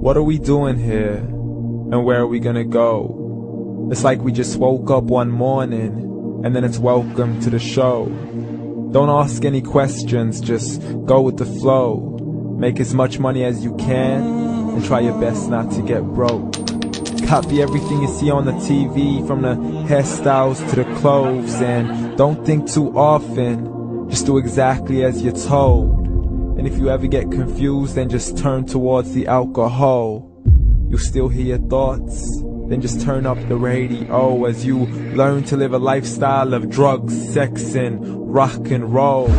What are we doing here? And where are we gonna go? It's like we just woke up one morning, and then it's welcome to the show. Don't ask any questions, just go with the flow. Make as much money as you can, and try your best not to get broke. Copy everything you see on the TV, from the hairstyles to the clothes, and don't think too often, just do exactly as you're told. And if you ever get confused, then just turn towards the alcohol. You'll still hear your thoughts, then just turn up the radio as you learn to live a lifestyle of drugs, sex, and rock and roll.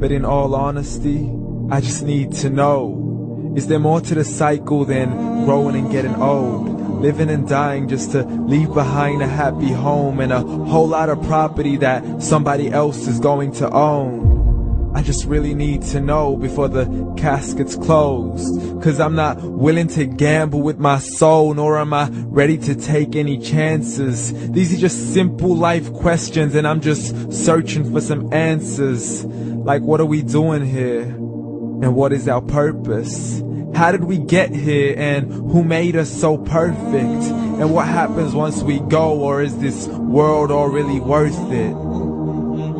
But in all honesty, I just need to know, is there more to the cycle than growing and getting old? Living and dying just to leave behind a happy home and a whole lot of property that somebody else is going to own. I just really need to know before the casket's closed, 'cause I'm not willing to gamble with my soul, nor am I ready to take any chances. These are just simple life questions, and I'm just searching for some answers. Like, what are we doing here? And what is our purpose? How did we get here, and who made us so perfect? And what happens once we go, or is this world all really worth it?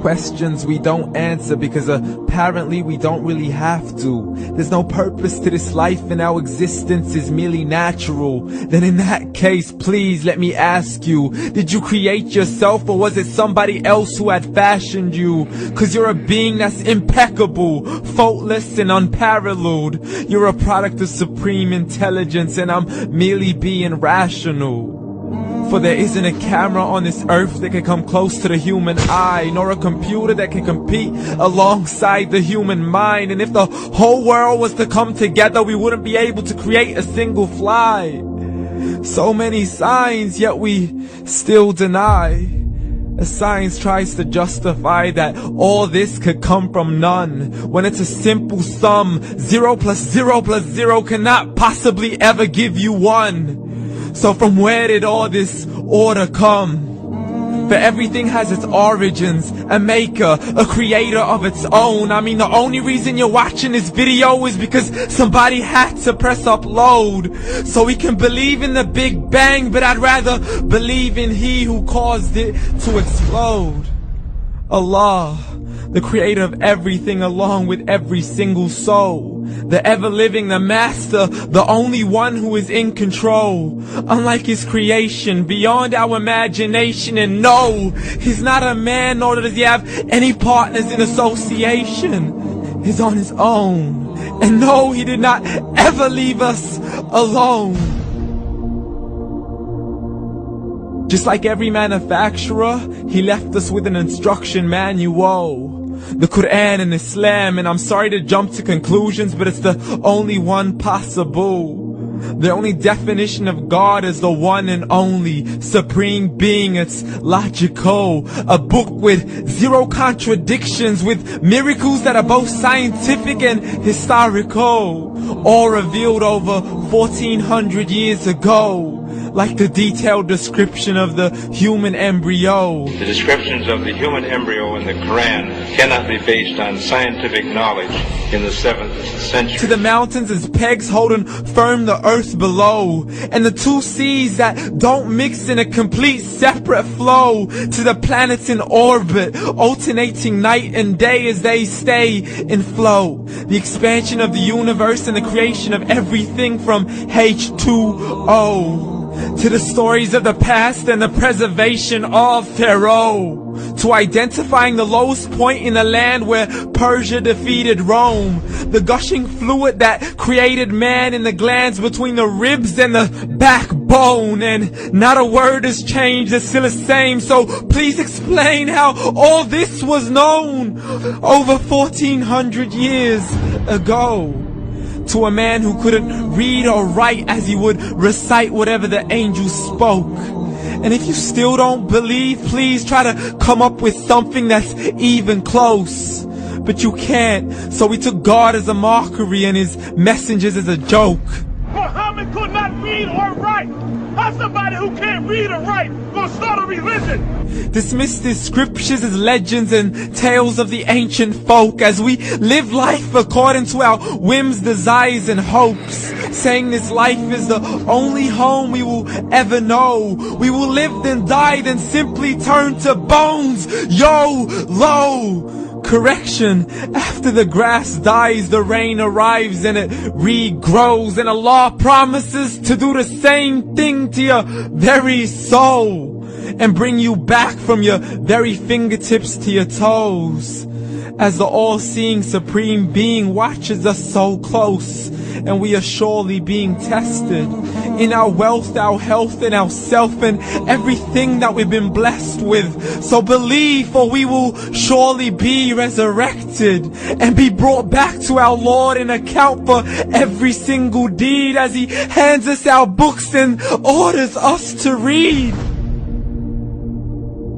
Questions we don't answer because apparently we don't really have to. There's no purpose to this life and our existence is merely natural. Then in that case, please let me ask you, did you create yourself, or was it somebody else who had fashioned you? 'Cause you're a being that's impeccable, faultless and unparalleled. You're a product of supreme intelligence, and I'm merely being rational. For there isn't a camera on this earth that can come close to the human eye, nor a computer that can compete alongside the human mind. And if the whole world was to come together, we wouldn't be able to create a single fly. So many signs, yet we still deny. As science tries to justify that all this could come from none, when it's a simple sum. 0 plus 0 plus 0 cannot possibly ever give you 1. So from where did all this order come? For everything has its origins, a maker, a creator of its own. I mean, the only reason you're watching this video is because somebody had to press upload. So we can believe in the Big Bang, but I'd rather believe in He who caused it to explode. Allah, the creator of everything along with every single soul. The ever-living, the master, the only one who is in control. Unlike his creation, beyond our imagination. And no, he's not a man, nor does he have any partners in association. He's on his own. And no, he did not ever leave us alone. Just like every manufacturer, he left us with an instruction manual. The Quran and Islam, and I'm sorry to jump to conclusions, but it's the only one possible. The only definition of God is the one and only supreme being. It's logical, a book with 0 contradictions, with miracles that are both scientific and historical, all revealed over 1400 years ago. Like the detailed description of the human embryo. The descriptions of the human embryo in the Quran cannot be based on scientific knowledge in the 7th century. To the mountains as pegs holding firm the earth below, and the 2 seas that don't mix in a complete separate flow. To the planets in orbit, alternating night and day as they stay in flow. The expansion of the universe and the creation of everything from H2O. To the stories of the past and the preservation of Pharaoh. To identifying the lowest point in the land where Persia defeated Rome. The gushing fluid that created man in the glands between the ribs and the backbone. And not a word has changed, it's still the same. So please explain how all this was known over 1400 years ago. To a man who couldn't read or write, as he would recite whatever the angels spoke. And if you still don't believe, please try to come up with something that's even close. But you can't, so we took God as a mockery and his messengers as a joke. Muhammad could not read or write. How's somebody who can't read or write gonna start a religion? Dismiss the scriptures as legends and tales of the ancient folk as we live life according to our whims, desires, and hopes. Saying this life is the only home we will ever know. We will live then die then simply turn to bones. YOLO! Correction, after the grass dies, the rain arrives and it regrows, and Allah promises to do the same thing to your very soul and bring you back from your very fingertips to your toes, as the all-seeing supreme being watches us so close, and we are surely being tested in our wealth, our health, and our self, and everything that we've been blessed with. So believe, for we will surely be resurrected and be brought back to our Lord and account for every single deed as He hands us our books and orders us to read.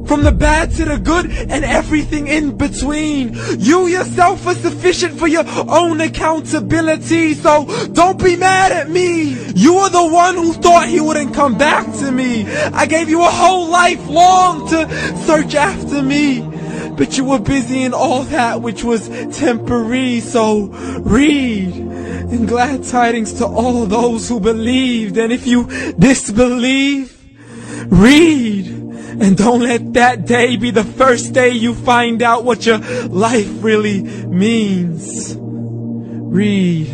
From the bad to the good and everything in between. You yourself are sufficient for your own accountability, so don't be mad at me. You are the one who thought He wouldn't come back to me. I gave you a whole life long to search after me, but you were busy in all that which was temporary. So read, and glad tidings to all those who believed. And if you disbelieve, read. And don't let that day be the first day you find out what your life really means. Read.